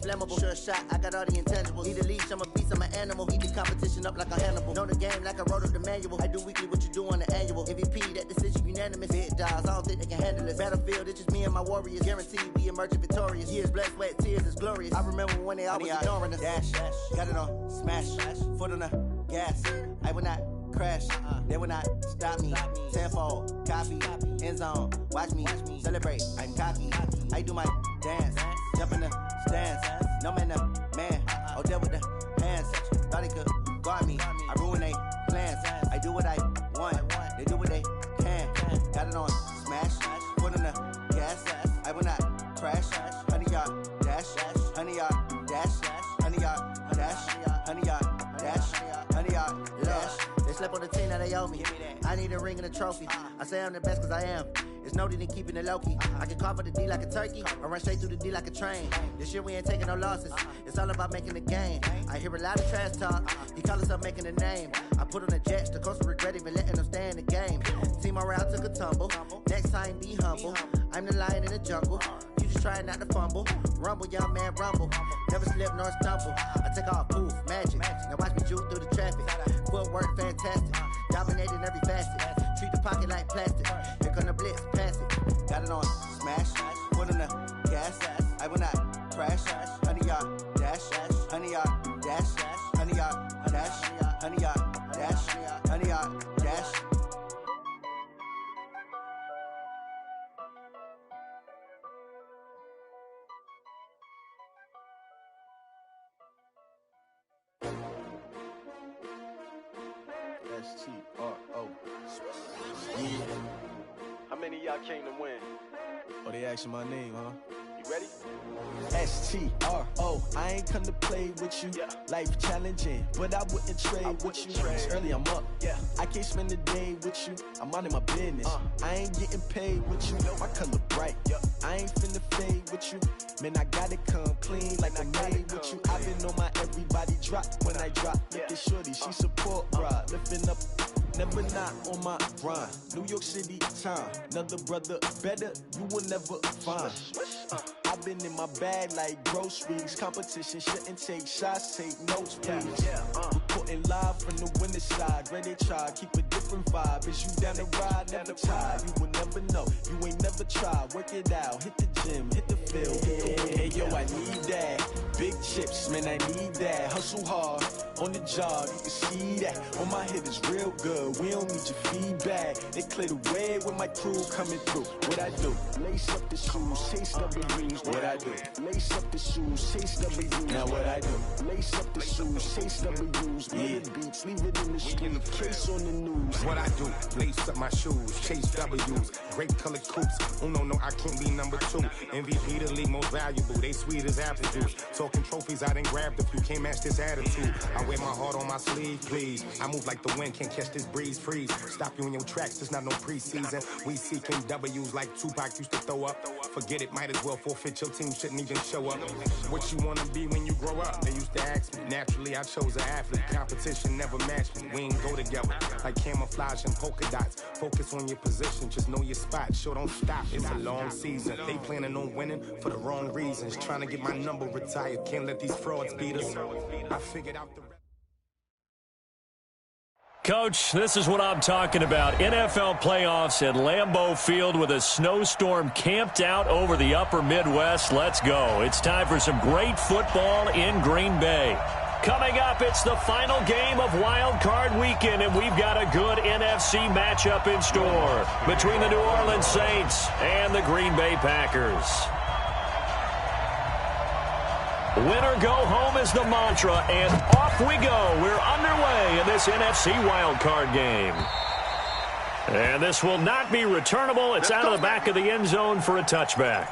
flammable. Sure shot, I got all the intangibles. Need a leash, I'm a beast, I'm an animal. Eat the competition up like a Hannibal. Know the game like I wrote up the manual. I do weekly what you do on the annual. MVP, that decision unanimous. Big dogs, I don't think they can handle it. Battlefield, it's just me and my warriors. Guaranteed we emerging victorious. Years, blood, sweat, tears is glorious. I remember when they always ignoring us. Dash, got it on, smash, foot on the gas. I will not crash, they will not stop me. Tenfold, copy, end zone, watch me celebrate. I'm cocky, I do my dance, jump in the stands. No man, the man, oh, deal with the hands. Thought he could guard me, I ruin they plans. I do what I want, they do what they can. Got it on, smash, foot on the gas. I will not crash, 100-yard dash, 100-yard dash, 100-yard dash, 100-yard dash, 100-yard dash. They slept on the team that they owe me. I need a ring and a trophy. I say I'm the best cause I am. It's no need in keeping it low-key. I can carve up the D like a turkey or run straight through the D like a train. This year we ain't taking no losses. It's all about making the game. I hear a lot of trash talk. He call himself making a name. I put on the Jets. The coach will regret even letting them stay in the game. Team morale took a tumble. Next time be humble. I'm the lion in the jungle. You just trying not to fumble. Rumble, young man, rumble. Never slip nor stumble. I take off, poof, magic. Now watch me juke through the traffic. Footwork fantastic. Dominating every facet. Treat the pocket like plastic. Here come the blitz, pass it. Got it on, smash. Foot on the gas. I will not crash. 100-yard dash. 100-yard dash. 100-yard dash. 100-yard dash. 100-yard dash. S-T-R-O. Yeah. How many of y'all came to win? Oh, they asking my name, huh? You ready? S-T-R-O. I ain't come to play with you. Yeah. Life challenging, but I wouldn't trade with you. It's early, I'm up. Yeah. I can't spend the day with you. I'm minding my business. I ain't getting paid with you. My color bright. Yeah. I ain't finna fade with you. Man, I gotta come clean like I'm made with you. I've been on my everybody drop when I drop. Look at shorty, she support, bruh. Lifting up, never not on my grind. New York City time. Another brother better, you will never find. I've been in my bag like groceries. Competition shouldn't take shots, take notes, please. Reporting live from the winning side. Ready to try, keep a different vibe. Is you down the ride, never tired. You will never know, you ain't never tried. Work it out, hit the gym, hit the field. Hey yo, I need that. Big chips, man, I need that. Hustle hard, on the job, you can see that. On my head is real good, we don't need your feedback. They clear the way with my crew coming through. What I do? Lace up the shoes, chase W's. What I do? Lace up the shoes, chase W's. Now what I do? Lace up the shoes, chase W's. Yeah. Beats, leave it in the street, case on the news. What I do? Lace up my shoes, chase W's. Great colored coops. Oh no, I can't be number 2. MVP the league most valuable. They sweet as apple juice. Talking trophies, I done grabbed a few. Can't match this attitude. I wear my heart on my sleeve, please. I move like the wind, can't catch this breeze, freeze. Stop you in your tracks, there's not no preseason. We seeking W's like Tupac used to throw up. Forget it, might as well forfeit. Your team shouldn't even show up. What you wanna be when you grow up? They used to ask me. Naturally, I chose an athlete. Competition never matched me. We ain't go together like camouflage and polka dots. Focus on your position, just know your spot. Sure, don't stop. It's a long season. They planning on winning for the wrong reasons. Trying to get my number retired. Can't let these frauds beat us. I figured out the. Coach, this is what I'm talking about. NFL playoffs at Lambeau Field with a snowstorm camped out over the upper Midwest. Let's go. It's time for some great football in Green Bay. Coming up, it's the final game of Wild Card Weekend, and we've got a good NFC matchup in store between the New Orleans Saints and the Green Bay Packers. Winner go home is the mantra, and off we go. We're underway in this NFC wildcard game. And this will not be returnable. It's out of the back of the end zone for a touchback.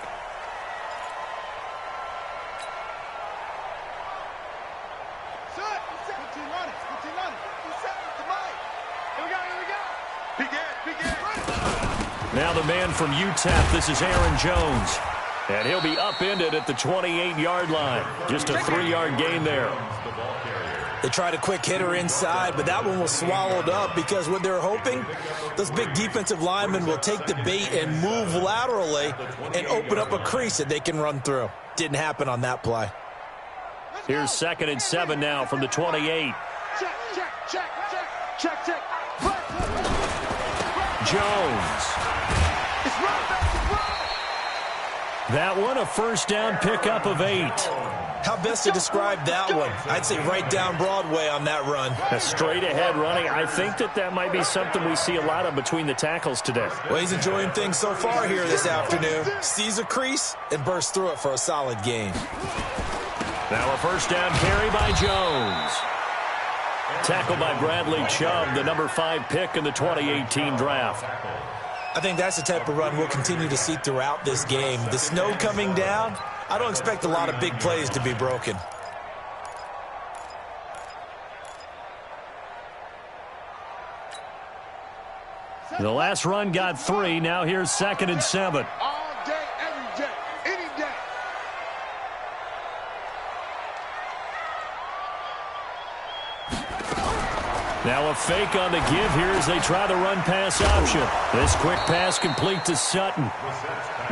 Now the man from UTEP, this is Aaron Jones. And he'll be upended at the 28-yard line. Just a 3-yard gain there. They tried a quick hitter inside, but that one was swallowed up because what they're hoping, those big defensive linemen will take the bait and move laterally and open up a crease that they can run through. Didn't happen on that play. Here's 2nd and 7 now from the 28. Check. Jones. That one, a first down pickup of 8. How best to describe that one? I'd say right down Broadway on that run. A straight-ahead running. I think that might be something we see a lot of between the tackles today. Well, he's enjoying things so far here this afternoon. Sees a crease and bursts through it for a solid gain. Now a first down carry by Jones. Tackled by Bradley Chubb, the number 5 pick in the 2018 draft. I think that's the type of run we'll continue to see throughout this game. The snow coming down, I don't expect a lot of big plays to be broken. The last run got 3. Now here's 2nd and 7. All day, every day, any day. Now a fake on the give here as they try the run-pass option. This quick pass complete to Sutton.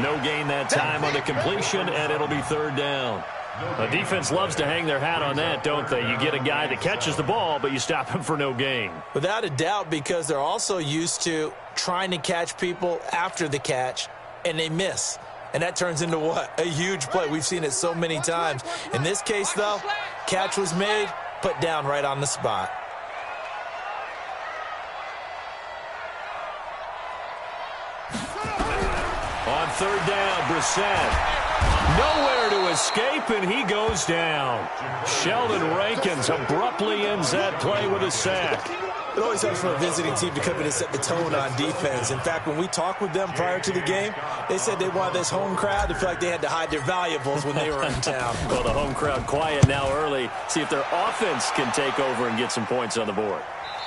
No gain that time on the completion, and it'll be 3rd down. The defense loves to hang their hat on that, don't they? You get a guy that catches the ball, but you stop him for no gain. Without a doubt, because they're also used to trying to catch people after the catch, and they miss. And that turns into what? A huge play. We've seen it so many times. In this case, though, catch was made, put down right on the spot. On 3rd down, Brissett. Nowhere to escape, and he goes down. Sheldon Rankins abruptly ends that play with a sack. It always helps for a visiting team to come in and set the tone on defense. In fact, when we talked with them prior to the game, they said they wanted this home crowd to feel like they had to hide their valuables when they were in town. Well, the home crowd quiet now early. See if their offense can take over and get some points on the board.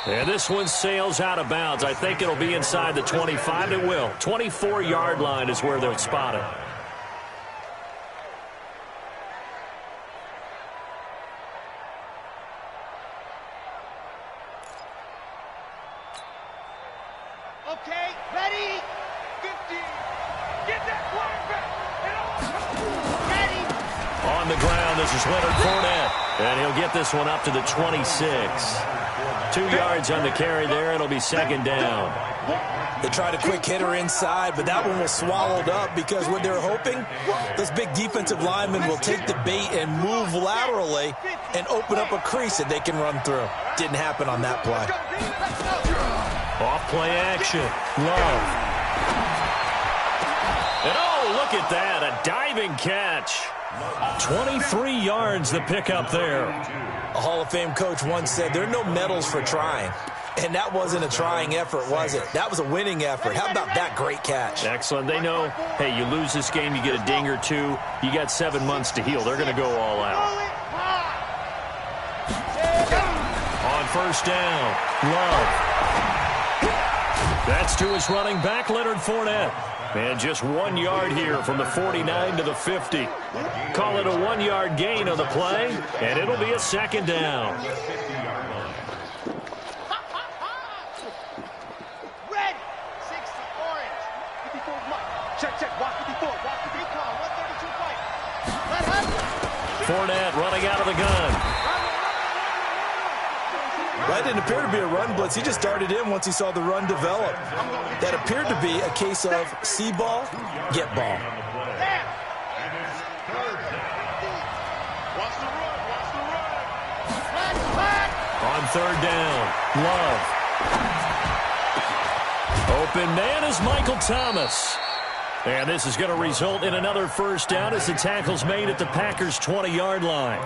And this one sails out of bounds. I think it'll be inside the 25. It will. 24-yard line is where they'll spot it. Okay, ready, 50. Get that quarterback. Ready. On the ground, this is Leonard Fournette. And he'll get this one up to the 26. 2 yards on the carry there. It'll be 2nd down. They tried a quick hitter inside, but that one was swallowed up because what they're hoping, those big defensive linemen will take the bait and move laterally and open up a crease that they can run through. Didn't happen on that play. Off play action. Love. And oh, look at that. A diving catch. 23 yards the pickup there. A Hall of Fame coach once said there are no medals for trying. And that wasn't a trying effort, was it? That was a winning effort. How about that great catch? Excellent. They know, hey, you lose this game, you get a ding or 2. You got 7 months to heal. They're going to go all out. On 1st down, Love. That's to his running back, Leonard Fournette. And just 1 yard here from the 49 to the 50. Call it a 1-yard gain on the play, and it'll be a 2nd down. Red, 60, orange, 54 mark. Check, walk 54, walk 53, call, 132 fight. Let him. Fournette running out of the gun. That didn't appear to be a run blitz. He just darted in once he saw the run develop. That appeared to be a case of see ball, get ball. On 3rd down, Love. Open man is Michael Thomas. And this is going to result in another 1st down as the tackle's made at the Packers' 20-yard line.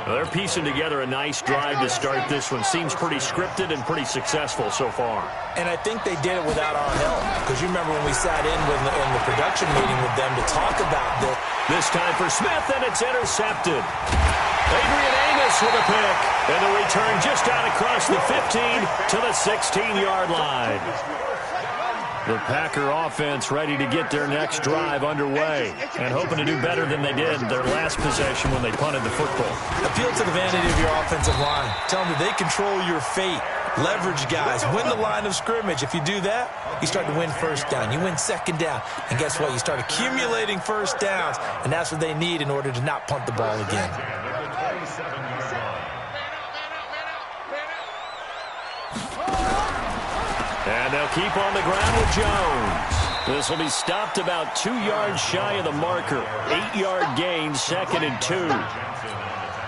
They're piecing together a nice drive to start this one. Seems pretty scripted and pretty successful so far. And I think they did it without our help. Because you remember when we sat in the production meeting with them to talk about this. This time for Smith, and it's intercepted. Adrian Amos with a pick. And the return just out across the 15 to the 16-yard line. The Packer offense ready to get their next drive underway and hoping to do better than they did their last possession when they punted the football. Appeal to the vanity of your offensive line. Tell them that they control your fate. Leverage guys. Win the line of scrimmage. If you do that, you start to win 1st down. You win 2nd down. And guess what? You start accumulating 1st downs. And that's what they need in order to not punt the ball again. 37-yard line. And they'll keep on the ground with Jones. This will be stopped about 2 yards shy of the marker. 8-yard gain, 2nd and 2.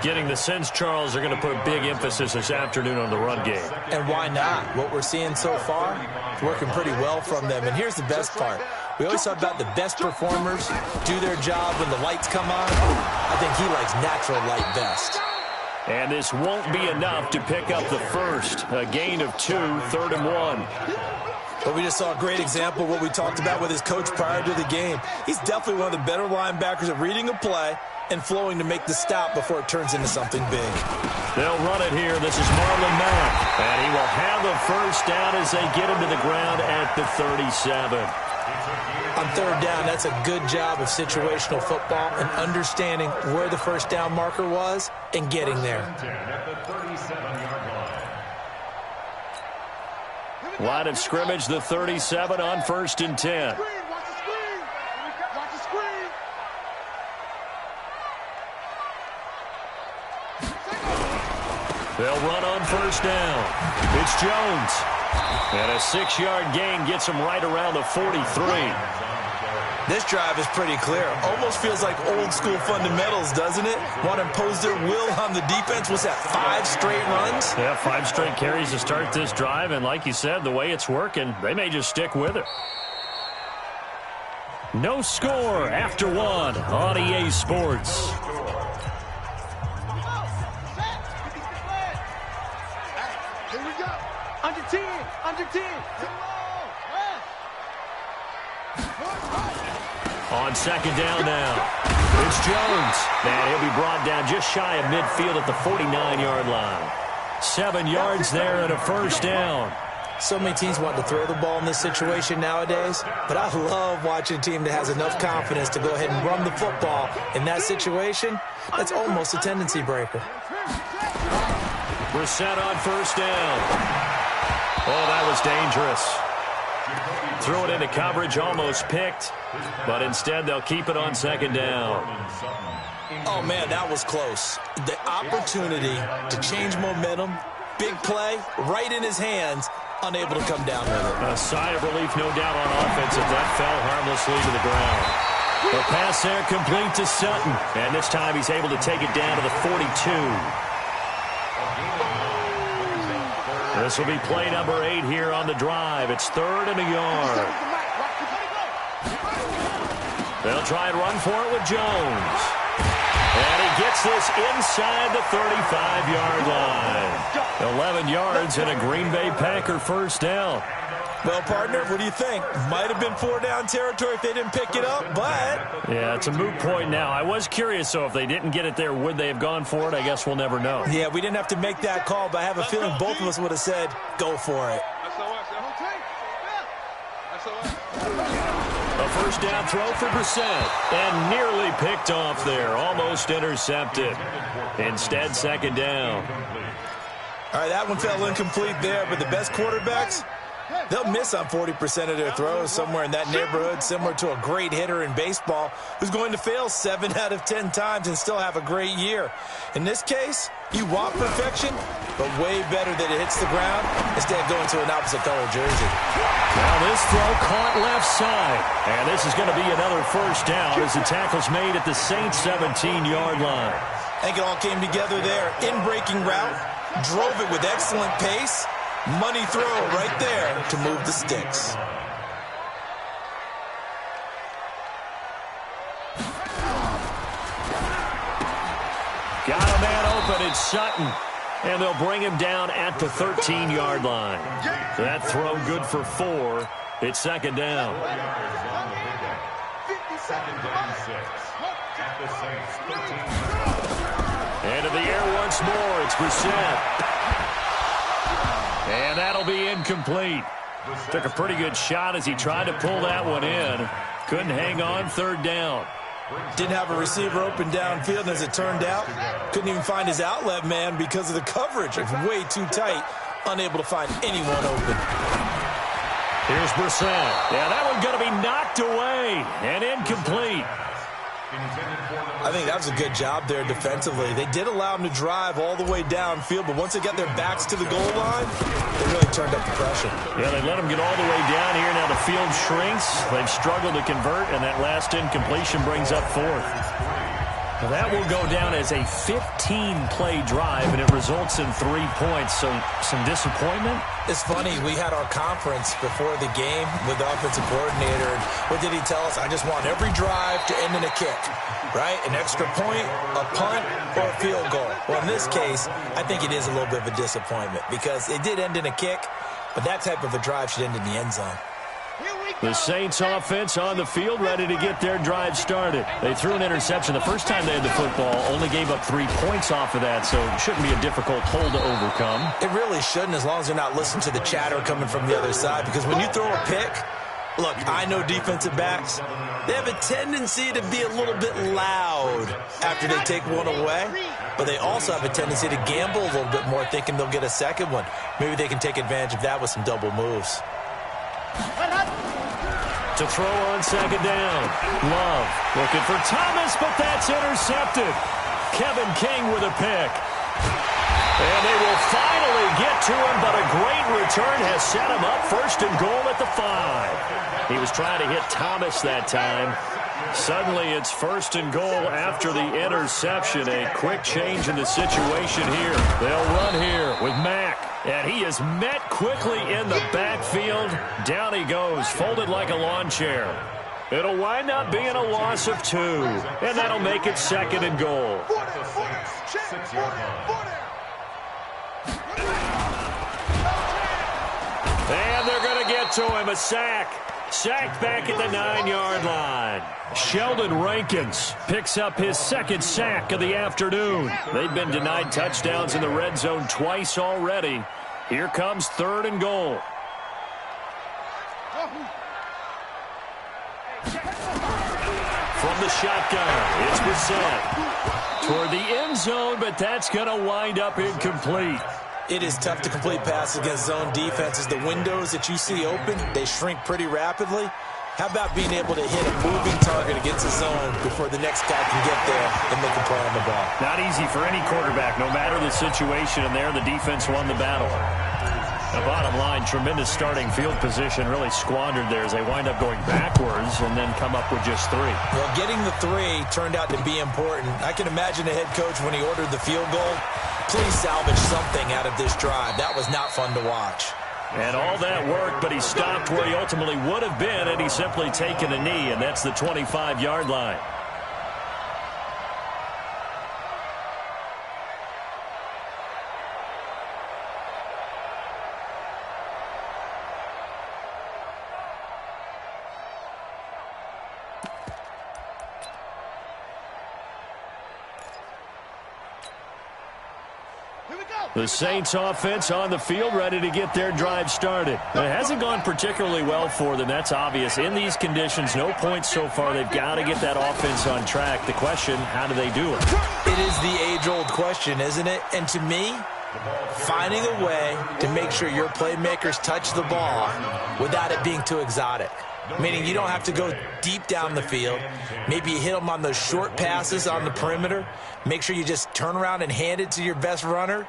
Getting the sense, Charles, are going to put a big emphasis this afternoon on the run game. And why not? What we're seeing so far, it's working pretty well from them. And here's the best part. We always talk about the best performers do their job when the lights come on. I think he likes natural light best. And this won't be enough to pick up the first. A gain of 2, 3rd and 1. But we just saw a great example of what we talked about with his coach prior to the game. He's definitely one of the better linebackers at reading a play and flowing to make the stop before it turns into something big. They'll run it here. This is Marlon Mack. And he will have the first down as they get him to the ground at the 37. On 3rd down, that's a good job of situational football and understanding where the first down marker was and getting there. Line of scrimmage, the 37 on 1st and 10. They'll run on 1st down. It's Jones. And a 6-yard gain gets him right around the 43. This drive is pretty clear. Almost feels like old school fundamentals, doesn't it? Want to impose their will on the defense. What's that, 5 straight runs? Yeah, 5 straight carries to start this drive. And like you said, the way it's working, they may just stick with it. No score after 1 on EA Sports. Here we go. Under 10. Under 10. On 2nd down now, it's Jones. And he'll be brought down just shy of midfield at the 49-yard line. 7 yards there and a first down. So many teams want to throw the ball in this situation nowadays, but I love watching a team that has enough confidence to go ahead and run the football. In that situation, that's almost a tendency breaker. Brissett on 1st down. Oh, that was dangerous. Threw it into coverage, almost picked, but instead they'll keep it on 2nd down. Oh, man, that was close. The opportunity to change momentum, big play, right in his hands, unable to come down with it. A sigh of relief, no doubt, on offense if that fell harmlessly to the ground. The pass there complete to Sutton, and this time he's able to take it down to the 42. This will be play number 8 here on the drive. It's 3rd and a yard. They'll try and run for it with Jones. And he gets this inside the 35-yard line. 11 yards and a Green Bay Packer first down. Well, partner, what do you think? Might have been 4-down territory if they didn't pick it up, but... Yeah, it's a moot point now. I was curious, so if they didn't get it there, would they have gone for it? I guess we'll never know. Yeah, we didn't have to make that call, but I have a feeling both of us would have said, go for it. A first down throw for Brissett, and nearly picked off there. Almost intercepted. Instead, 2nd down. All right, that one fell incomplete there, but the best quarterbacks... they'll miss on 40% of their throws, somewhere in that neighborhood, similar to a great hitter in baseball who's going to fail 7 out of 10 times and still have a great year. In this case, you want perfection, but way better that it hits the ground instead of going to an opposite color jersey. Now this throw caught left side, and this is going to be another first down as the tackle's made at the Saints' 17-yard line. I think it all came together there. In-breaking route, drove it with excellent pace. Money throw right there to move the sticks. Got a man open, it's Sutton. And they'll bring him down at the 13-yard line. That throw good for 4. It's 2nd down. Into the air once more, it's Brissett. And that'll be incomplete. Took a pretty good shot as he tried to pull that one in. Couldn't hang on, 3rd down. Didn't have a receiver open downfield, and as it turned out, couldn't even find his outlet man because of the coverage. It's way too tight, unable to find anyone open. Here's Brissett. Yeah, that one's going to be knocked away and incomplete. I think that was a good job there defensively. They did allow them to drive all the way downfield, but once they got their backs to the goal line, they really turned up the pressure. Yeah, they let them get all the way down here. Now the field shrinks. They've struggled to convert, and that last incompletion brings up fourth. Well, that will go down as a 15-play drive, and it results in 3 points. So some disappointment? It's funny, we had our conference before the game with the offensive coordinator, and what did he tell us? I just want every drive to end in a kick, right? An extra point, a punt, or a field goal. Well, in this case, I think it is a little bit of a disappointment because it did end in a kick, but that type of a drive should end in the end zone. The Saints offense on the field, ready to get their drive started. They threw an interception. The first time they had the football, only gave up 3 points off of that, so it shouldn't be a difficult hole to overcome. It really shouldn't, as long as they're not listening to the chatter coming from the other side, because when you throw a pick, look, I know defensive backs, they have a tendency to be a little bit loud after they take one away, but they also have a tendency to gamble a little bit more, thinking they'll get a second one. Maybe they can take advantage of that with some double moves. To throw on second down. Love looking for Thomas, but that's intercepted. Kevin King with a pick. And they will finally get to him, but a great return has set him up first and goal at the 5. He was trying to hit Thomas that time. Suddenly it's first and goal after the interception. A quick change in the situation here. They'll run here with Mack. And he is met quickly in the backfield. Down he goes, folded like a lawn chair. It'll wind up being a loss of 2. And that'll make it second and goal. And they're going to get to him. A sack. Sacked back at the 9-yard line. Sheldon Rankins picks up his second sack of the afternoon. They've been denied touchdowns in the red zone twice already. Here comes third and goal. From the shotgun, it's Brissett toward the end zone, but that's going to wind up incomplete. It is tough to complete passes against zone defenses. The windows that you see open, they shrink pretty rapidly. How about being able to hit a moving target against a zone before the next guy can get there and make a play on the ball? Not easy for any quarterback, no matter the situation, and there the defense won the battle. The bottom line, tremendous starting field position, really squandered there as they wind up going backwards and then come up with just 3. Well, getting the 3 turned out to be important. I can imagine the head coach when he ordered the field goal, please salvage something out of this drive. That was not fun to watch. And all that worked, but he stopped where he ultimately would have been, and he's simply taken a knee, and that's the 25-yard line. The Saints offense on the field, ready to get their drive started. It hasn't gone particularly well for them. That's obvious. In these conditions, no points so far. They've got to get that offense on track. The question, how do they do it? It is the age-old question, isn't it? And to me, finding a way to make sure your playmakers touch the ball without it being too exotic. Meaning you don't have to go deep down the field. Maybe you hit them on those short passes on the perimeter. Make sure you just turn around and hand it to your best runner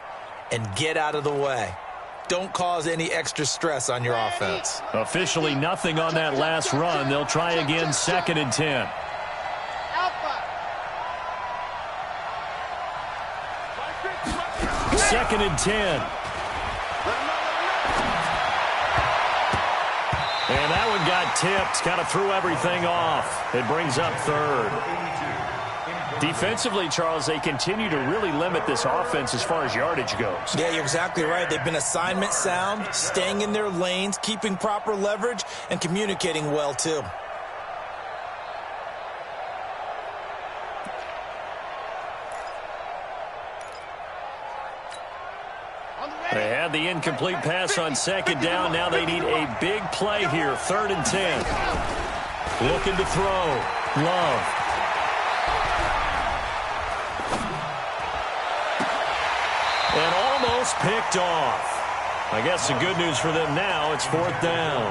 and get out of the way. Don't cause any extra stress on your offense. Officially nothing on that last run. They'll try again, 2nd and 10. Second and 10. And that one got tipped, kind of threw everything off. It brings up third. Defensively, Charles, they continue to really limit this offense as far as yardage goes. Yeah, you're exactly right. They've been assignment sound, staying in their lanes, keeping proper leverage, and communicating well, too. They had the incomplete pass on second down. Now they need a big play here, 3rd and 10. Looking to throw. Love. And almost picked off. I guess the good news for them now, it's 4th down.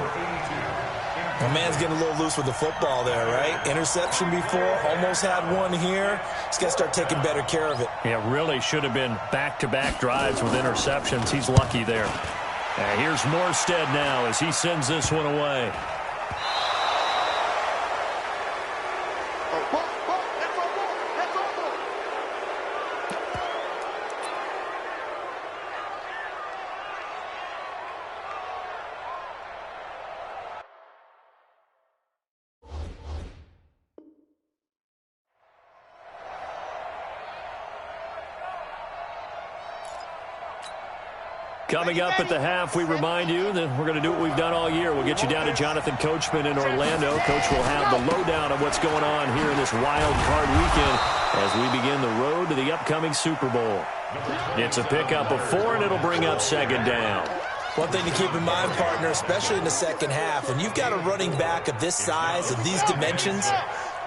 The man's getting a little loose with the football there, right? Interception before, almost had one here. He's got to start taking better care of it. Yeah, really should have been back-to-back drives with interceptions. He's lucky there. Here's Morstead now as he sends this one away. Coming up at the half, we remind you that we're going to do what we've done all year. We'll get you down to Jonathan Coachman in Orlando. Coach will have the lowdown of what's going on here in this wild card weekend as we begin the road to the upcoming Super Bowl. It's a pickup of 4, and it'll bring up second down. One thing to keep in mind, partner, especially in the second half, when you've got a running back of this size, of these dimensions,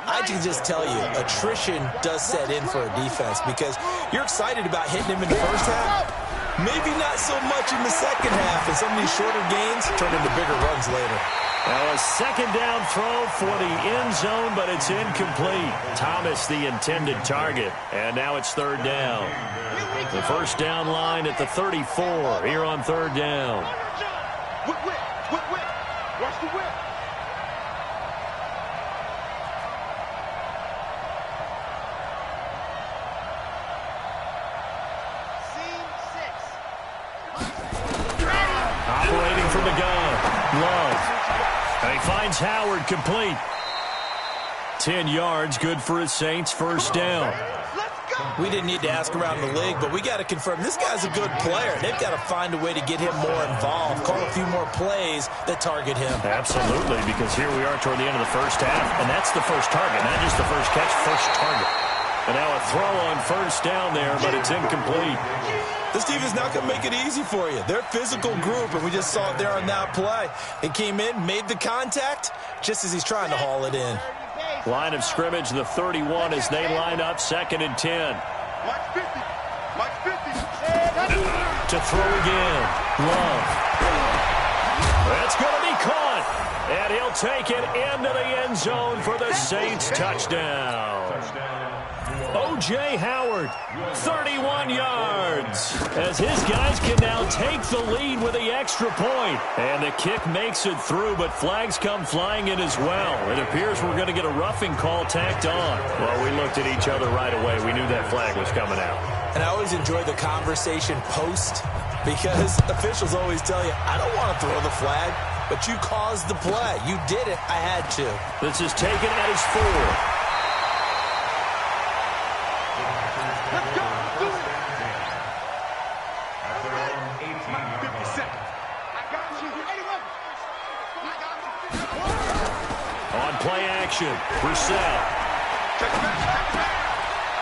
I can just tell you, attrition does set in for a defense because you're excited about hitting him in the first half. Maybe not so much in the second half, and some of these shorter gains turn into bigger runs later. Now a second down throw for the end zone, but it's incomplete. Thomas the intended target, and now it's third down. The first down line at the 34 here on third down. Whip. Watch the whip. Operating from the gun, Love. And he finds Howard complete. 10 yards, good for his Saints, first down. We didn't need to ask around the league, but we got to confirm this guy's a good player. They've got to find a way to get him more involved, call a few more plays that target him. Absolutely, because here we are toward the end of the first half, and that's the first target, not just the first catch, first target. And now a throw on first down there, but it's incomplete. This team is not going to make it easy for you. They're a physical group, and we just saw it there on that play. It came in, made the contact, just as he's trying to haul it in. Line of scrimmage, the 31 as they line up, 2nd and 10. Mike 50. To throw again, Love. That's going to be caught, and he'll take it into the end zone for the Saints touchdown. O.J. Howard, 31 yards, as his guys can now take the lead with the extra point. And the kick makes it through, but flags come flying in as well. It appears we're going to get a roughing call tacked on. Well, we looked at each other right away. We knew that flag was coming out. And I always enjoy the conversation post, because officials always tell you, I don't want to throw the flag, but you caused the play. You did it. I had to. This is taken at his 4. Play action, Brissett.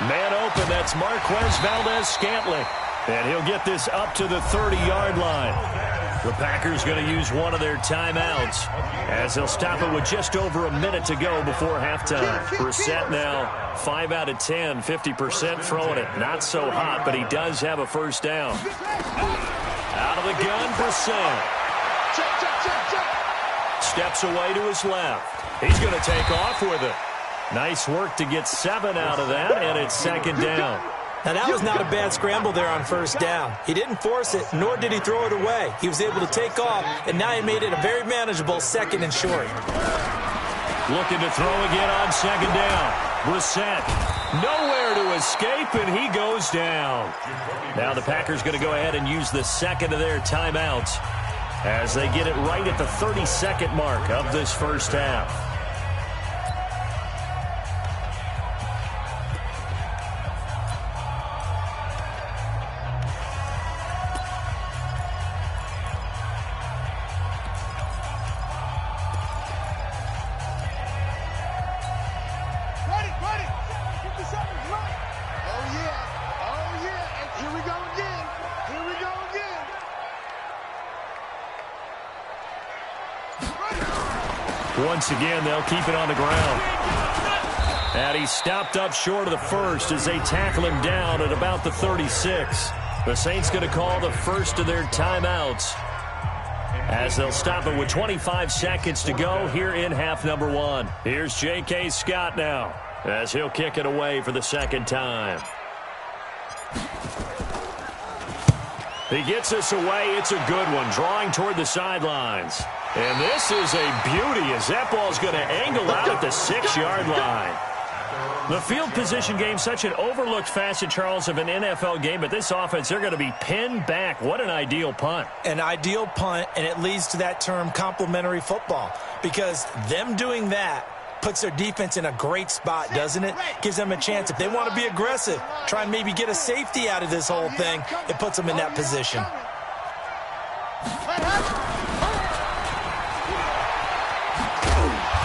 Man open, that's Marquez Valdez-Scantling. And he'll get this up to the 30-yard line. The Packers going to use one of their timeouts as they'll stop it with just over a minute to go before halftime. Brissett now 5 out of 10, 50% throwing it. Not so hot, but he does have a first down. Out of the gun, Brissett. Steps away to his left. He's going to take off with it. Nice work to get 7 out of that, and it's second down. Now, that was not a bad scramble there on first down. He didn't force it, nor did he throw it away. He was able to take off, and now he made it a very manageable 2nd and short. Looking to throw again on second down. Brissett, nowhere to escape, and he goes down. Now the Packers going to go ahead and use the second of their timeouts as they get it right at the 30-second mark of this first half. Once again, they'll keep it on the ground. And he stopped up short of the first as they tackle him down at about the 36. The Saints going to call the first of their timeouts. as they'll stop it with 25 seconds to go here in half number 1. Here's J.K. Scott now as he'll kick it away for the second time. He gets this away. It's a good one, drawing toward the sidelines. And this is a beauty as that ball's going to angle out at the 6-yard line. The field position game, such an overlooked facet, Charles, of an NFL game, but this offense, they're going to be pinned back. What an ideal punt. An ideal punt, and it leads to that term complementary football, because them doing that puts their defense in a great spot, doesn't it? Gives them a chance. If they want to be aggressive, try and maybe get a safety out of this whole thing, it puts them in that position.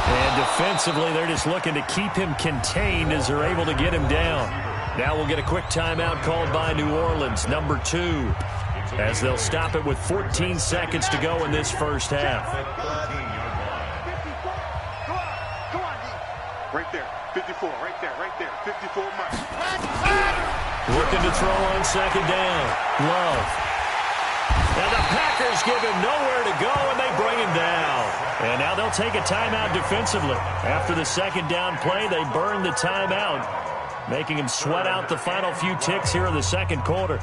And defensively, they're just looking to keep him contained as they're able to get him down. Now we'll get a quick timeout called by New Orleans, number 2, as they'll stop it with 14 seconds to go in this first half. Right there, 54, right there, 54 mark. Looking to throw on second down. Love. And the Packers give him nowhere to go, and they bring him down. And now they'll take a timeout defensively. After the second down play, they burn the timeout, making him sweat out the final few ticks here in the second quarter.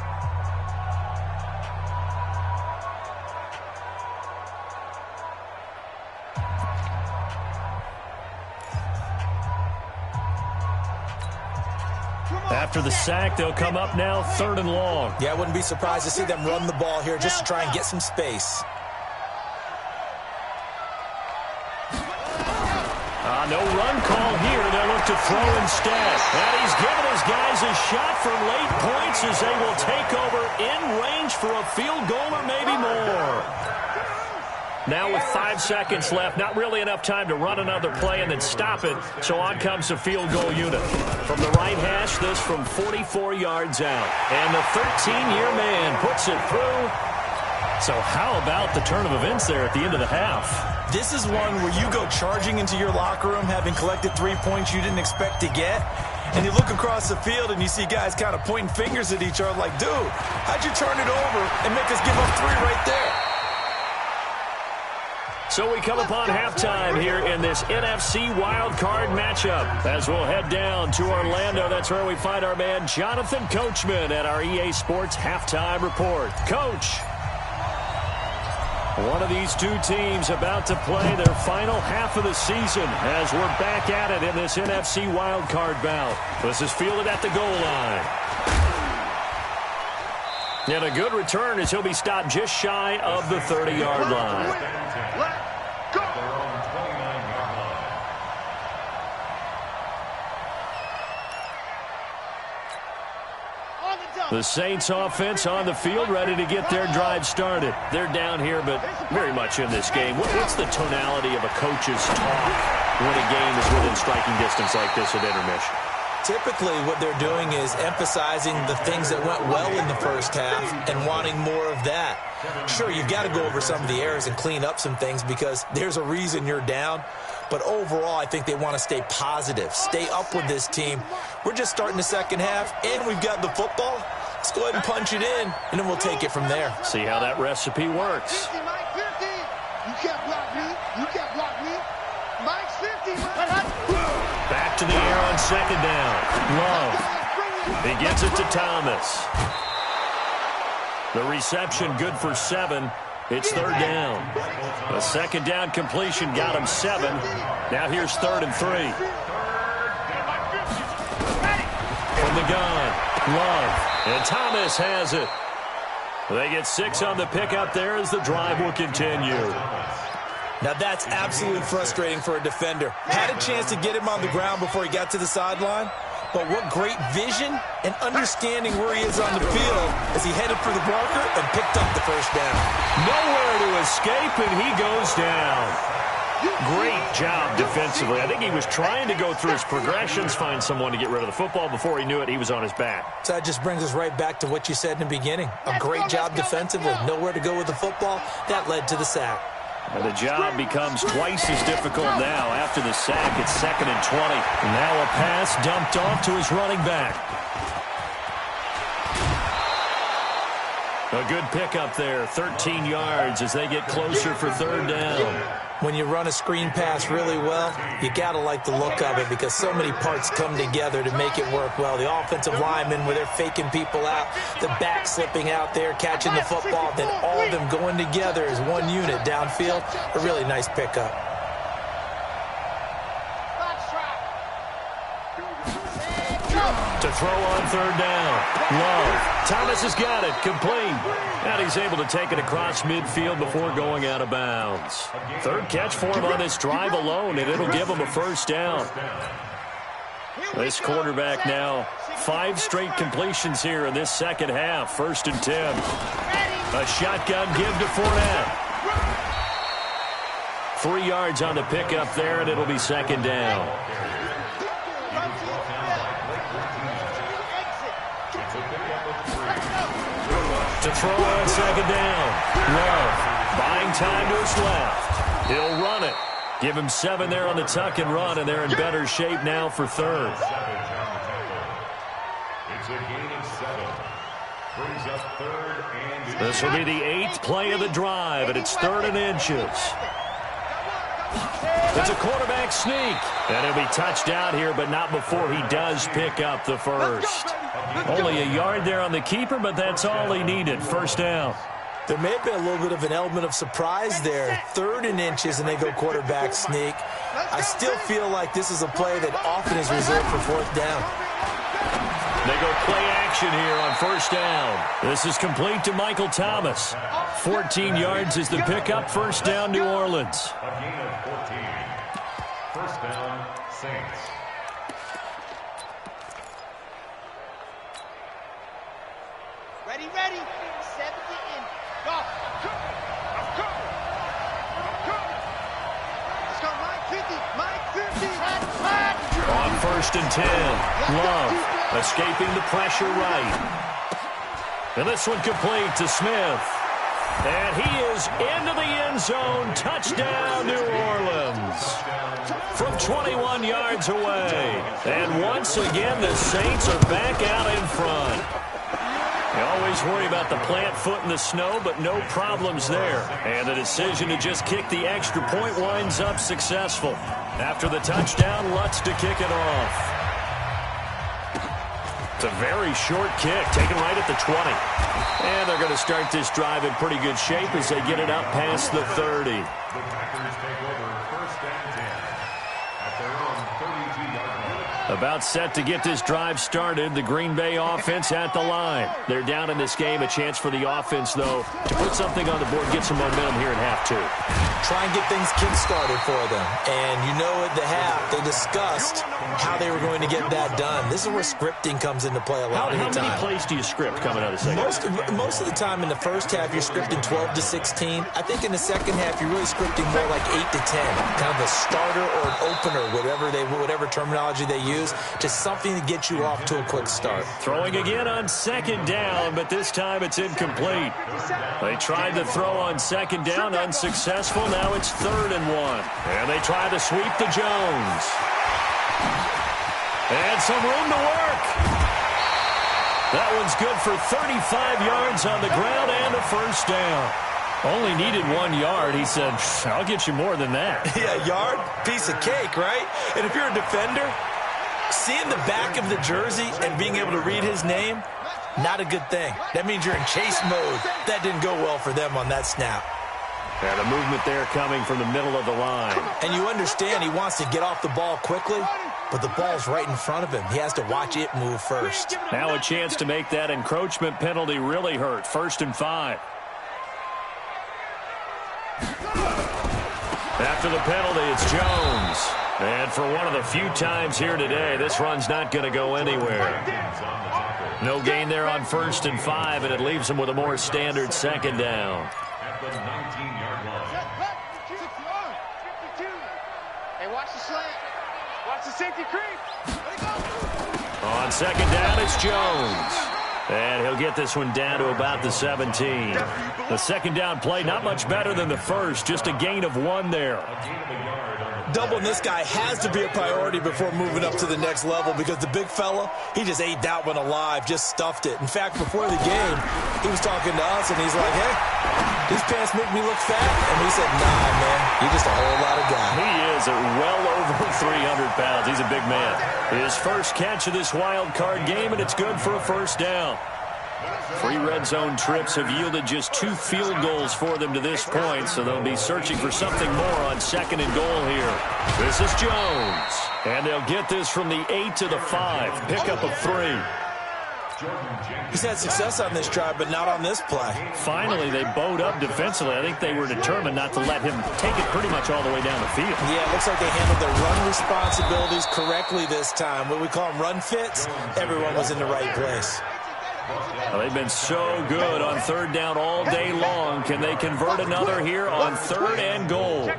After the sack, they'll come up now 3rd and long. Yeah, I wouldn't be surprised to see them run the ball here just to try and get some space. No run call here. They'll look to throw instead. And he's given his guys a shot for late points as they will take over in range for a field goal or maybe more. Now with 5 seconds left, not really enough time to run another play and then stop it, so on comes the field goal unit. From the right hash, this from 44 yards out. And the 13-year man puts it through. So how about the turn of events there at the end of the half? This is one where you go charging into your locker room having collected 3 points you didn't expect to get, and you look across the field and you see guys kind of pointing fingers at each other like, dude, how'd you turn it over and make us give up 3 right there? So we come upon halftime here in this NFC wildcard matchup as we'll head down to Orlando. That's where we find our man Jonathan Coachman at our EA Sports Halftime Report. Coach, one of these two teams about to play their final half of the season as we're back at it in this NFC wildcard bout. This is fielded at the goal line. And a good return as he'll be stopped just shy of the 30-yard line. The Saints offense on the field, ready to get their drive started. They're down here, but very much in this game. What's the tonality of a coach's talk when a game is within striking distance like this at intermission? Typically, what they're doing is emphasizing the things that went well in the first half and wanting more of that. Sure, you've got to go over some of the errors and clean up some things because there's a reason you're down. But overall, I think they want to stay positive, stay up with this team. We're just starting the second half, and we've got the football. Let's go ahead and punch it in, and then we'll take it from there. See how that recipe works. 50, Mike, 50. You can't block me. You can't block me. Mike's 50. Back to the air on second down. Love. He gets it to Thomas. The reception good for 7. It's 3rd down. A second down completion got him 7. Now here's 3rd and 3. From the gun, Love. And Thomas has it. They get 6 on the pickup there as the drive will continue. Now that's absolutely frustrating for a defender. Had a chance to get him on the ground before he got to the sideline, but what great vision and understanding where he is on the field as he headed for the marker and picked up the first down. Nowhere to escape, and he goes down. Great job defensively. I think he was trying to go through his progressions, find someone to get rid of the football. Before he knew it, he was on his back. So that just brings us right back to what you said in the beginning. A great job defensively. Nowhere to go with the football. That led to the sack. And the job becomes twice as difficult now. After the sack, it's 2nd and 20. Now a pass dumped off to his running back. A good pickup there, 13 yards as they get closer for third down. When you run a screen pass really well, you got to like the look of it because so many parts come together to make it work well. The offensive linemen where they're faking people out, the back slipping out there, catching the football, then all of them going together as one unit downfield. A really nice pickup. To throw on third down. Love. Thomas has got it. Complete. And he's able to take it across midfield before going out of bounds. Third catch for him on this drive alone, and it'll give him a first down. This quarterback now, 5 straight completions here in this second half. 1st and 10. A shotgun give to Fournette. 3 yards on the pickup there, and it'll be second down. To throw on second down. Love buying time to his left. He'll run it. Give him 7 there on the tuck and run, and they're in better shape now for third. It's a gain of 7. Brings up 3rd and... This will be the 8th play of the drive, and it's 3rd and inches. It's a quarterback sneak. And he'll be touched out here, but not before he does pick up the first. Only a yard there on the keeper, but that's all he needed. First down. There may have been a little bit of an element of surprise there. 3rd and inches, and they go quarterback sneak. I still feel like this is a play that often is reserved for 4th down. They go play action here on first down. This is complete to Michael Thomas. 14 yards is the pickup. First down, New Orleans. A gain of 14. First down, Saints. Ready, ready. 70 in. Go. Let's go, Mike 50. Mike 50. On 1st and 10. Love escaping the pressure right. And this one complete to Smith. And he is into the end zone. Touchdown, New Orleans. From 21 yards away. And once again, the Saints are back out in front. You always worry about the plant foot in the snow, but no problems there. And the decision to just kick the extra point winds up successful. After the touchdown, Lutz to kick it off. It's a very short kick, taken right at the 20. And they're going to start this drive in pretty good shape as they get it up past the 30. The Packers take over 1st and 10 at their own 32-yard line. About set to get this drive started. The Green Bay offense at the line. They're down in this game. A chance for the offense, though, to put something on the board, get some momentum here in half 2. Try and get things kick-started for them. And you know at the half, they discussed how they were going to get that done. This is where scripting comes into play a lot of the time. How many plays do you script coming out of the second? Most of the time in the first half, you're scripting 12 to 16. I think in the second half, you're really scripting more like 8 to 10. Kind of a starter or an opener, whatever terminology they use, just something to get you off to a quick start. Throwing again on second down, but this time it's incomplete. They tried to throw on second down, unsuccessful. Now it's 3rd and 1. And they try to sweep to Jones. And some room to work. That one's good for 35 yards on the ground and a first down. Only needed 1 yard. He said, I'll get you more than that. Yeah, yard, piece of cake, right? And if you're a defender, seeing the back of the jersey and being able to read his name, not a good thing. That means you're in chase mode. That didn't go well for them on that snap. And a movement there coming from the middle of the line. And you understand he wants to get off the ball quickly, but the ball's right in front of him. He has to watch it move first. Now a chance to make that encroachment penalty really hurt. 1st and 5. After the penalty, it's Jones. And for one of the few times here today, this run's not going to go anywhere. No gain there on 1st and 5, and it leaves them with a more standard second down. At the 19-yard line. Hey, watch the slant. Watch the safety creep. On second down, it's Jones. And he'll get this one down to about the 17. The second down play, not much better than the first, just a gain of 1 there. Doubling this guy has to be a priority before moving up to the next level because the big fella, he just ate that one alive, just stuffed it. In fact, before the game, he was talking to us, and he's like, hey, these pants make me look fat. And we said, nah, man, you're just a whole lot of guy. He is at well over 300 pounds. He's a big man. His first catch of this wild card game, and it's good for a first down. 3 red zone trips have yielded just 2 field goals for them to this point, so they'll be searching for something more on 2nd and goal here. This is Jones, and they'll get this from the 8 to the 5. Pickup of 3. He's had success on this drive, but not on this play. Finally, they bowed up defensively. I think they were determined not to let him take it pretty much all the way down the field. Yeah, it looks like they handled their run responsibilities correctly this time. What we call them run fits, everyone was in the right place. Well, they've been so good on 3rd down all day long. Can they convert another here on 3rd and goal?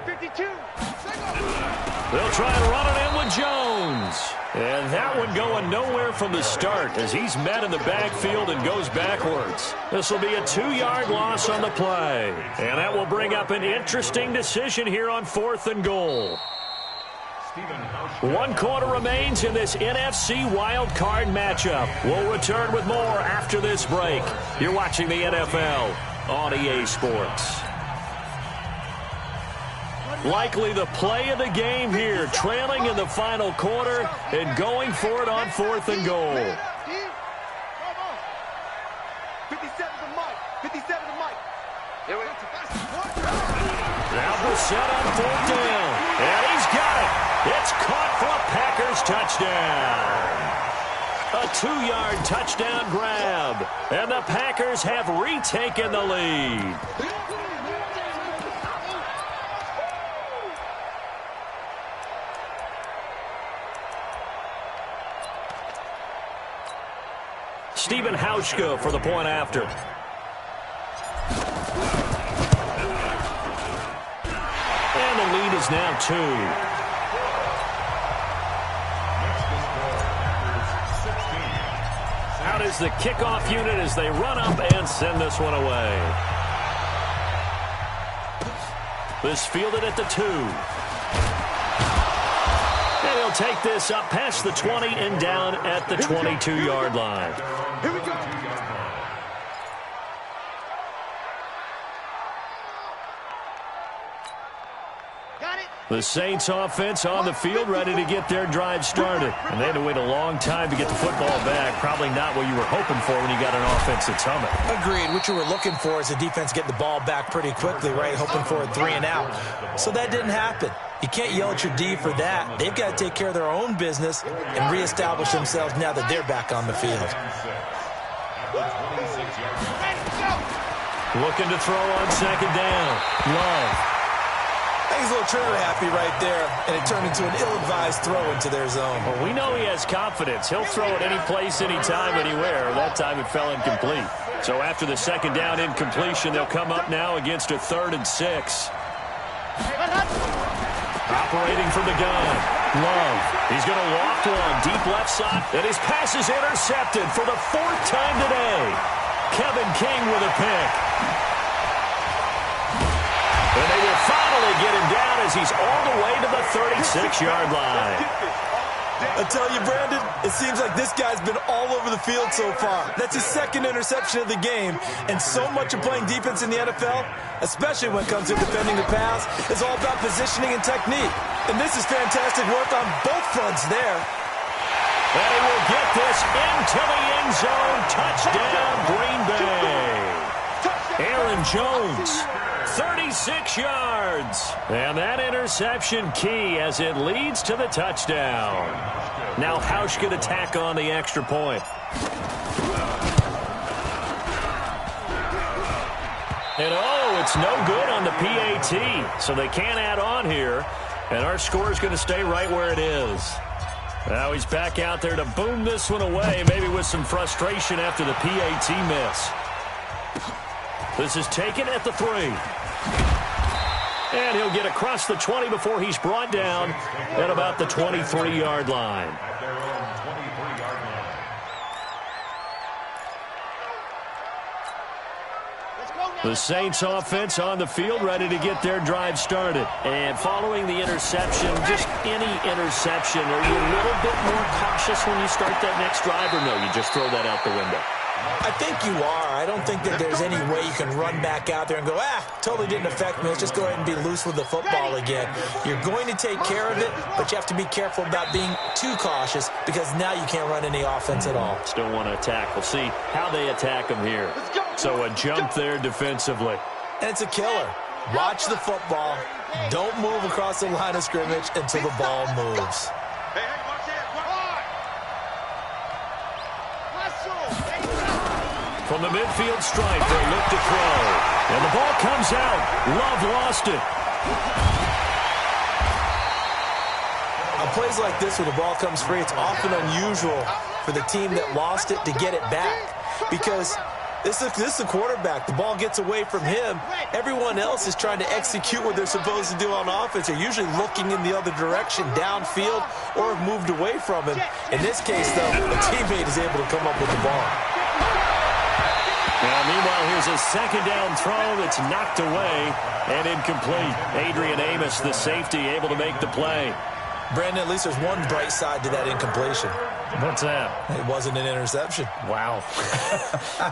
They'll try and run it in with Jones. And that one going nowhere from the start as he's met in the backfield and goes backwards. This will be a 2-yard loss on the play. And that will bring up an interesting decision here on 4th and goal. 1 quarter remains in this NFC wild card matchup. We'll return with more after this break. You're watching the NFL on EA Sports. Likely the play of the game here, trailing in the final quarter and going for it on 4th and goal. 57 to Mike. 57 to Mike. Now Brissett on 4th down. And he's got it. It's caught for a Packers touchdown. A 2-yard touchdown grab. And the Packers have retaken the lead. Stephen Hauschka for the point after. And the lead is now 2. Out is the kickoff unit as they run up and send this one away. This fielded at the 2. And he'll take this up past the 20 and down at the 22-yard line. Here we go. Got it. The Saints offense on the field, ready to get their drive started. And they had to wait a long time to get the football back. Probably not what you were hoping for when you got an offense that's humming. Agreed. What you were looking for is the defense getting the ball back pretty quickly, right? Hoping for a 3 and out. So that didn't happen. You can't yell at your D for that. They've got to take care of their own business and reestablish themselves now that they're back on the field. Looking to throw on 2nd down. Love. He's a little trigger happy right there, and it turned into an ill-advised throw into their zone. Well, we know he has confidence. He'll throw it any place, anytime, anywhere. That time it fell incomplete. So after the 2nd down incompletion, they'll come up now against a 3rd and 6. Operating from the gun. Love. He's going to walk one deep left side. And his pass is intercepted for the 4th time today. Kevin King with a pick. And they will finally get him down as he's all the way to the 36-yard line. I tell you, Brandon, it seems like this guy's been all over the field so far. That's his 2nd interception of the game. And so much of playing defense in the NFL, especially when it comes to defending the pass, is all about positioning and technique. And this is fantastic work on both fronts there. And he will get this into the end zone. Touchdown, Green Bay. Aaron Jones, 36 yards. And that interception key as it leads to the touchdown. Now Hauschka to tack on the extra point. And oh, it's no good on the PAT. So they can't add on here. And our score is going to stay right where it is. Now he's back out there to boom this one away, maybe with some frustration after the PAT miss. This is taken at the 3. And he'll get across the 20 before he's brought down at about the 23-yard line. The Saints offense on the field, ready to get their drive started. And following the interception, just any interception, are you a little bit more cautious when you start that next drive, or no, you just throw that out the window? I think you are. I don't think that there's any way you can run back out there and go, totally didn't affect me. Let's just go ahead and be loose with the football again. You're going to take care of it, but you have to be careful about being too cautious because now you can't run any offense at all. Still want to attack. We'll see how they attack them here. So a jump there defensively. And it's a killer. Watch the football. Don't move across the line of scrimmage until the ball moves. From the midfield stripe, they look to throw. And the ball comes out. Love lost it. On plays like this where the ball comes free, it's often unusual for the team that lost it to get it back. Because this is the quarterback. The ball gets away from him. Everyone else is trying to execute what they're supposed to do on offense. They're usually looking in the other direction, downfield, or have moved away from him. In this case, though, a teammate is able to come up with the ball. Now, meanwhile, here's a second down throw that's knocked away and incomplete. Adrian Amos, the safety, able to make the play. Brandon, at least there's one bright side to that incompletion. What's that? It wasn't an interception. Wow.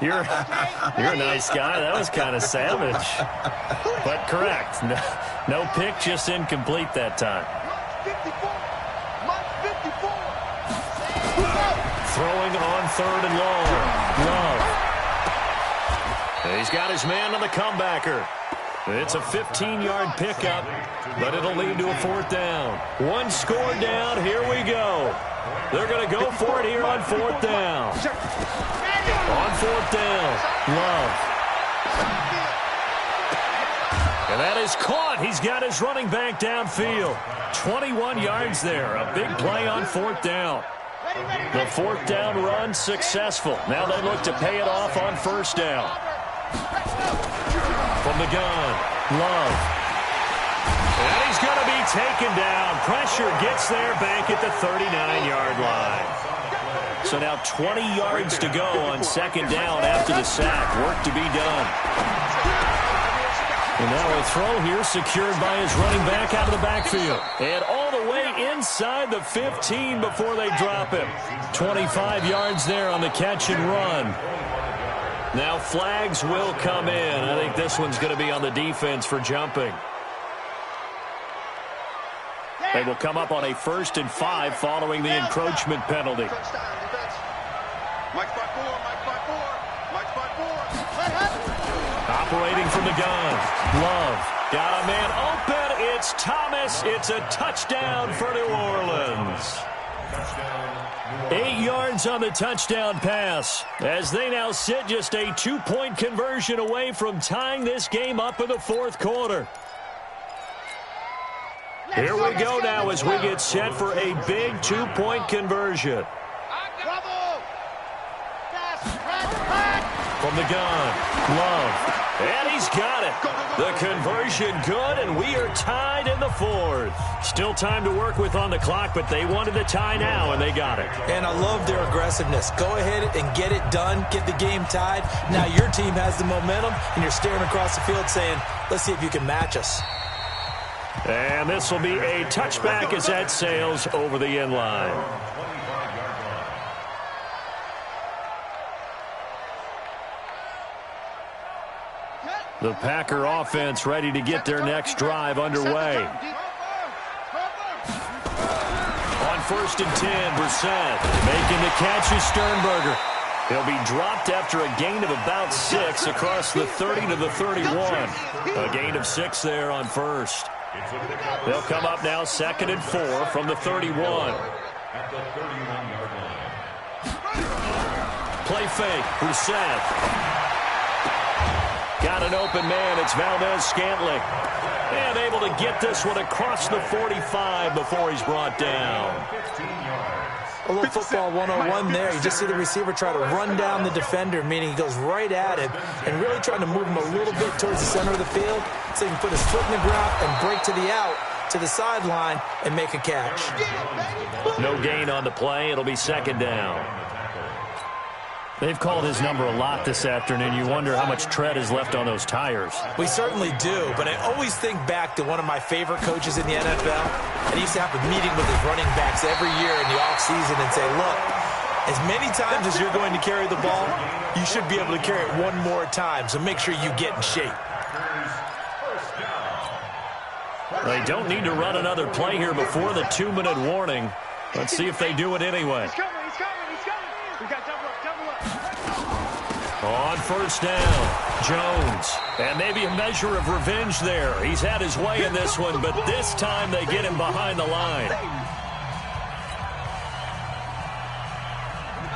You're a nice guy. That was kind of savage. But correct. No pick, just incomplete that time. Throwing on 3rd and long. Love. He's got his man on the comebacker. It's a 15-yard pickup, but it'll lead to a 4th down. One score down. Here we go. They're going to go for it here on 4th down. On 4th down, Love. And that is caught. He's got his running back downfield. 21 yards there. A big play on 4th down. The 4th down run successful. Now they look to pay it off on 1st down. From the gun, Love. And he's going to be taken down. Pressure gets there back at the 39-yard line. So now 20 yards to go on 2nd down after the sack. Work to be done. And now a throw here secured by his running back out of the backfield. And all the way inside the 15 before they drop him. 25 yards there on the catch and run. Now flags will come in. I think this one's going to be on the defense for jumping. They will come up on a 1st and 5 following the encroachment penalty. Operating from the gun. Love. Got a man open. It's Thomas. It's a touchdown for New Orleans. 8 yards on the touchdown pass as they now sit just a 2-point conversion away from tying this game up in the 4th quarter. Here we go now as we get set for a big 2-point conversion. From the gun, Love. And he's got it. The conversion good, and we are tied in the 4th. Still time to work with on the clock, but they wanted the tie now, and they got it. And I love their aggressiveness. Go ahead and get it done. Get the game tied. Now your team has the momentum, and you're staring across the field saying, let's see if you can match us. And this will be a touchback as that sails over the end line. The Packer offense ready to get their next drive underway. On 1st and 10, Brissett making the catch is Sternberger. He'll be dropped after a gain of about 6 across the 30 to the 31. A gain of 6 there on 1st. They'll come up now 2nd and 4 from the 31. Play fake, Brissett. Got an open man. It's Valdez-Scantling. And able to get this one across the 45 before he's brought down. A little football 101 there. You just see the receiver try to run down the defender, meaning he goes right at him and really trying to move him a little bit towards the center of the field so he can put his foot in the ground and break to the out, to the sideline, and make a catch. No gain on the play. It'll be 2nd down. They've called his number a lot this afternoon. You wonder how much tread is left on those tires. We certainly do, but I always think back to one of my favorite coaches in the NFL, and he used to have a meeting with his running backs every year in the offseason and say, look, as many times as you're going to carry the ball, you should be able to carry it one more time, so make sure you get in shape. They don't need to run another play here before the 2-minute warning. Let's see if they do it anyway. He's coming. We got double up. On first down, Jones. And maybe a measure of revenge there. He's had his way in this one, but this time they get him behind the line.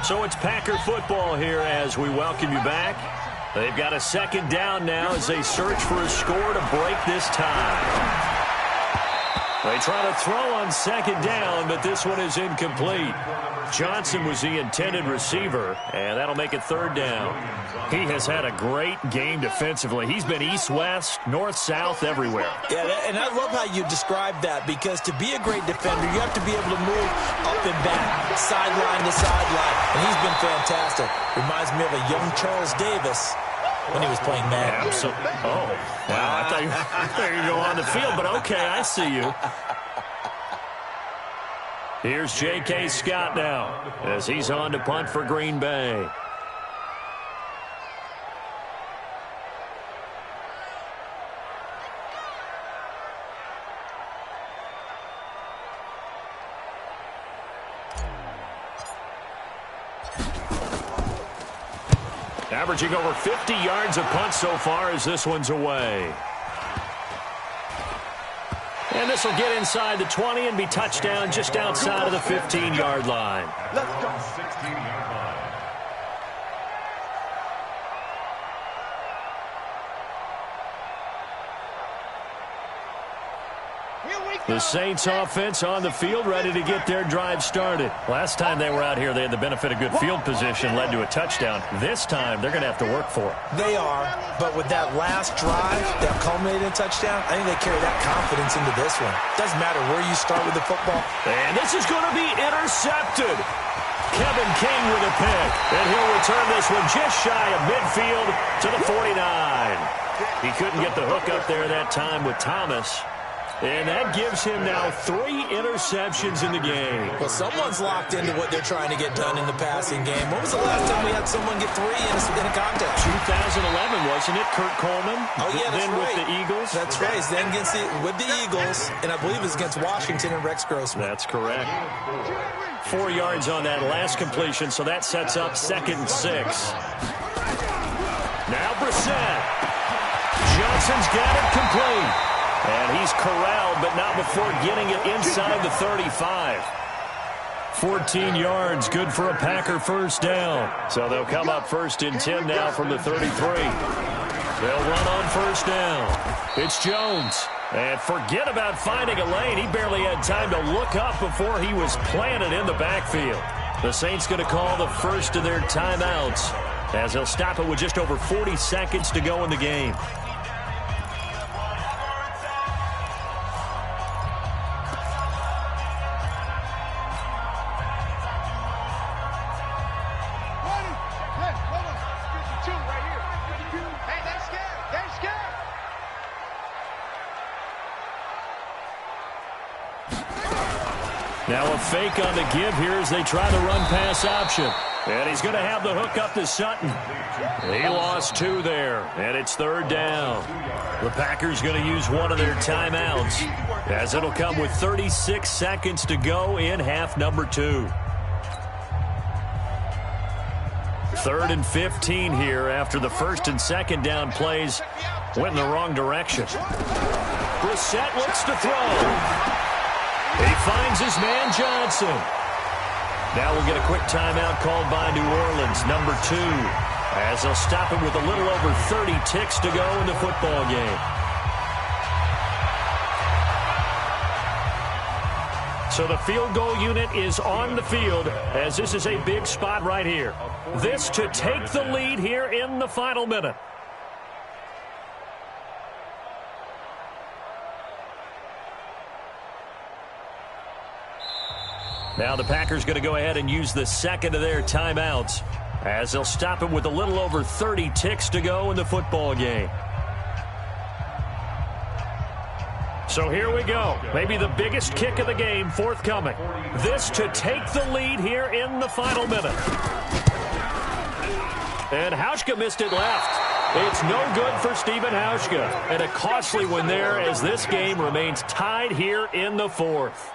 So it's Packer football here as we welcome you back. They've got a second down now as they search for a score to break this tie. They try to throw on second down, but this one is incomplete. Johnson was the intended receiver, and that'll make it third down. He has had a great game defensively. He's been east-west, north-south, everywhere. Yeah, and I love how you describe that, because to be a great defender, you have to be able to move up and back, sideline to sideline, and he's been fantastic. Reminds me of a young Charles Davis when he was playing Madden. Oh, wow, I thought you were going to go on the field, but okay, I see you. Here's J.K. Scott now as he's on to punt for Green Bay. Averaging over 50 yards a punt so far as this one's away. And this will get inside the 20 and be touchdown just outside of the 15-yard line. Let's go. 16-yard line. The Saints offense on the field, ready to get their drive started. Last time they were out here, they had the benefit of good field position, led to a touchdown. This time, they're going to have to work for it. They are, but with that last drive, that culminated in touchdown, I think they carry that confidence into this one. Doesn't matter where you start with the football. And this is going to be intercepted. Kevin King with a pick. And he'll return this one just shy of midfield to the 49. He couldn't get the hook up there that time with Thomas. And that gives him now 3 interceptions in the game. Well, someone's locked into what they're trying to get done in the passing game. When was the last time we had someone get 3 in a contest? 2011, wasn't it? Kurt Coleman? Oh, yeah, that's then right. with the Eagles? That's right. Then with the Eagles, and I believe it was against Washington and Rex Grossman. That's correct. 4 yards on that last completion, so that sets up 2nd and 6. Now Brissett. Johnson's got it complete. And he's corralled, but not before getting it inside the 35. 14 yards, good for a Packer first down. So they'll come up 1st and 10 now from the 33. They'll run on first down. It's Jones. And forget about finding a lane. He barely had time to look up before he was planted in the backfield. The Saints going to call the first of their timeouts as they'll stop it with just over 40 seconds to go in the game. Now a fake on the give here as they try the run-pass option. And he's going to have the hook up to Sutton. He lost 2 there, and it's 3rd down. The Packers going to use one of their timeouts as it'll come with 36 seconds to go in half number 2. 3rd and 15 here after the 1st and 2nd down plays went in the wrong direction. Brissett looks to throw. He finds his man Johnson. Now we'll get a quick timeout called by New Orleans, number 2, as they'll stop it with a little over 30 ticks to go in the football game. So the field goal unit is on the field as this is a big spot right here. This to take the lead here in the final minute. Now the Packers going to go ahead and use the second of their timeouts as they'll stop it with a little over 30 ticks to go in the football game. So here we go. Maybe the biggest kick of the game forthcoming. This to take the lead here in the final minute. And Hauschka missed it left. It's no good for Stephen Hauschka. And a costly one there as this game remains tied here in the fourth.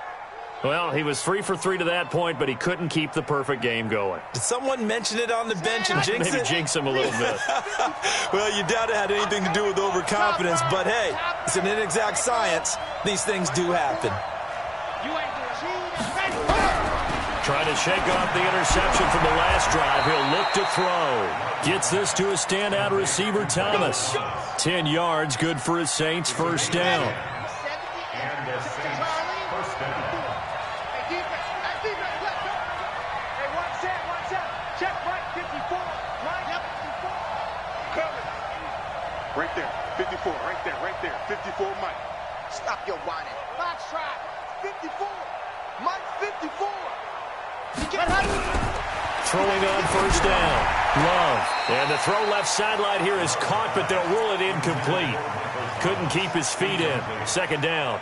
Well, he was 3 for 3 to that point, but he couldn't keep the perfect game going. Did someone mention it on the bench and jinx it? Maybe jinx him a little bit. Well, you doubt it had anything to do with overconfidence, but hey, it's an inexact science. These things do happen. Trying to shake off the interception from the last drive. He'll look to throw. Gets this to a standout receiver, Thomas. 10 yards, good for his Saints, first down. And the Saints first down. Check right, 54. Right, 54. Coming. Right there, 54. Right there. 54, Mike. Stop your whining. Box trap. 54. Mike, 54. Throwing on first down. Love. And the throw left sideline here is caught, but they'll rule it incomplete. Couldn't keep his feet in. Second down.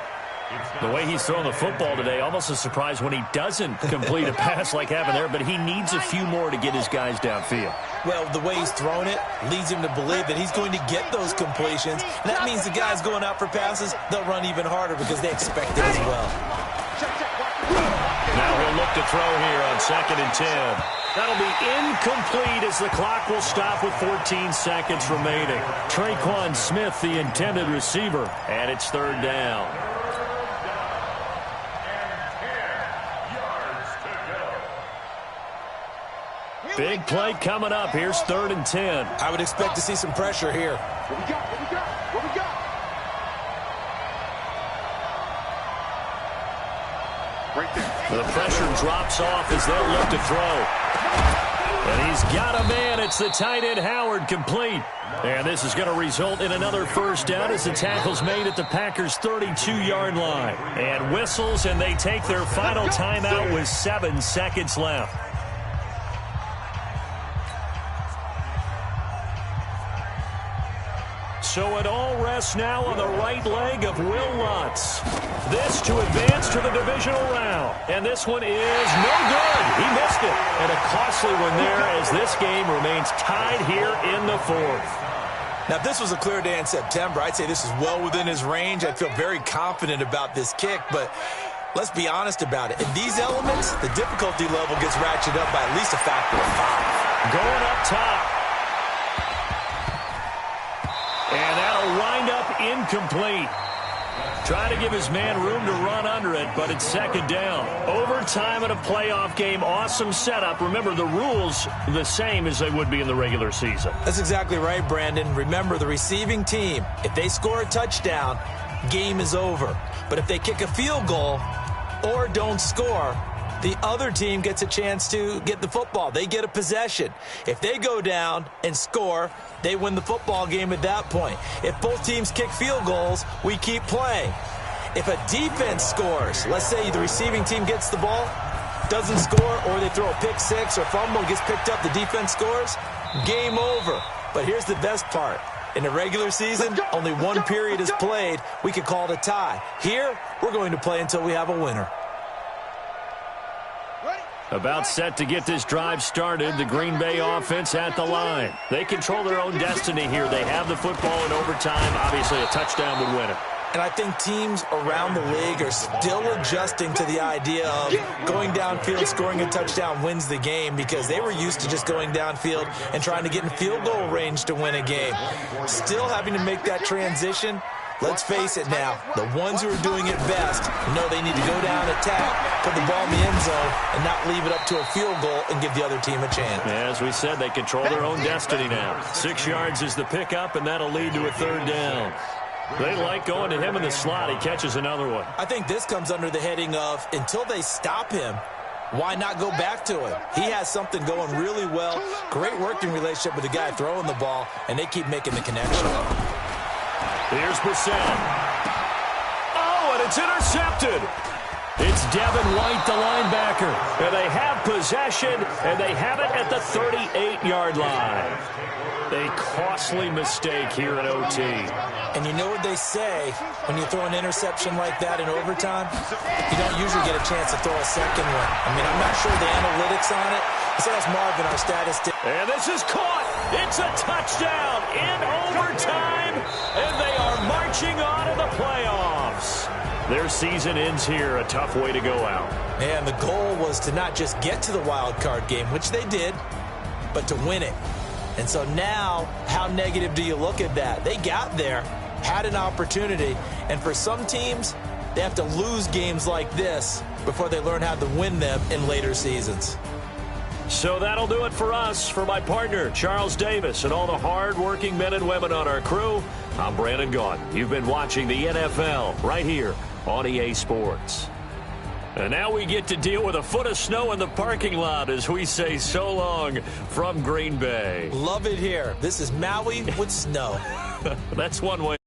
The way he's throwing the football today, almost a surprise when he doesn't complete a pass like happened there, but he needs a few more to get his guys downfield. Well, the way he's thrown it leads him to believe that he's going to get those completions. And that means the guys going out for passes, they'll run even harder because they expect it as well. Now he'll look to throw here on 2nd and 10. That'll be incomplete as the clock will stop with 14 seconds remaining. Traquan Smith, the intended receiver, and it's third down. Big play coming up. Here's 3rd and 10. I would expect to see some pressure here. What we got? Right there. The pressure drops off as they'll look to throw. And he's got a man. It's the tight end Howard, complete. And this is going to result in another first down as the tackle's made at the Packers' 32-yard line. And whistles, and they take their final timeout with 7 seconds left. So it all rests now on the right leg of Will Lutz. This to advance to the divisional round. And this one is no good. He missed it. And a costly one there as this game remains tied here in the fourth. Now, if this was a clear day in September, I'd say this is well within his range. I'd feel very confident about this kick, but let's be honest about it. In these elements, the difficulty level gets ratcheted up by at least a factor of 5. Going up top. And that'll wind up incomplete. Trying to give his man room to run under it, but it's second down. Overtime in a playoff game, awesome setup. Remember, the rules the same as they would be in the regular season. That's exactly right, Brandon. Remember, the receiving team, if they score a touchdown, game is over. But if they kick a field goal or don't score, the other team gets a chance to get the football. They get a possession. If they go down and score, they win the football game at that point. If both teams kick field goals, we keep playing. If a defense scores, let's say the receiving team gets the ball, doesn't score, or they throw a pick six or fumble, gets picked up, the defense scores, game over. But here's the best part. In the regular season, only one period is played. We could call it a tie. Here, we're going to play until we have a winner. About set to get this drive started, the Green Bay offense at the line. They control their own destiny here. They have the football in overtime. Obviously, a touchdown would win it. And I think teams around the league are still adjusting to the idea of going downfield, scoring a touchdown wins the game, because they were used to just going downfield and trying to get in field goal range to win a game. Still having to make that transition. Let's face it now, the ones who are doing it best know they need to go down, attack, put the ball in the end zone, and not leave it up to a field goal and give the other team a chance. As we said, they control their own destiny now. 6 yards is the pickup, and that'll lead to a third down. They like going to him in the slot. He catches another one. I think this comes under the heading of, until they stop him, why not go back to him? He has something going really well, great working relationship with the guy throwing the ball, and they keep making the connection. Here's Brissett. Oh, and it's intercepted. It's Devin White, the linebacker. And they have possession, and they have it at the 38-yard line. A costly mistake here in OT. And you know what they say when you throw an interception like that in overtime? You don't usually get a chance to throw a second one. I mean, I'm not sure the analytics on it. So that's Marvin, our statistician. And this is caught. It's a touchdown in overtime, and they are marching on to the playoffs. Their season ends here, a tough way to go out. And the goal was to not just get to the wild card game, which they did, but to win it. And so now, how negative do you look at that? They got there, had an opportunity, and for some teams, they have to lose games like this before they learn how to win them in later seasons. So that'll do it for us. For my partner, Charles Davis, and all the hard-working men and women on our crew, I'm Brandon Gaudin. You've been watching the NFL right here on EA Sports. And now we get to deal with a foot of snow in the parking lot as we say so long from Green Bay. Love it here. This is Maui with snow. That's one way.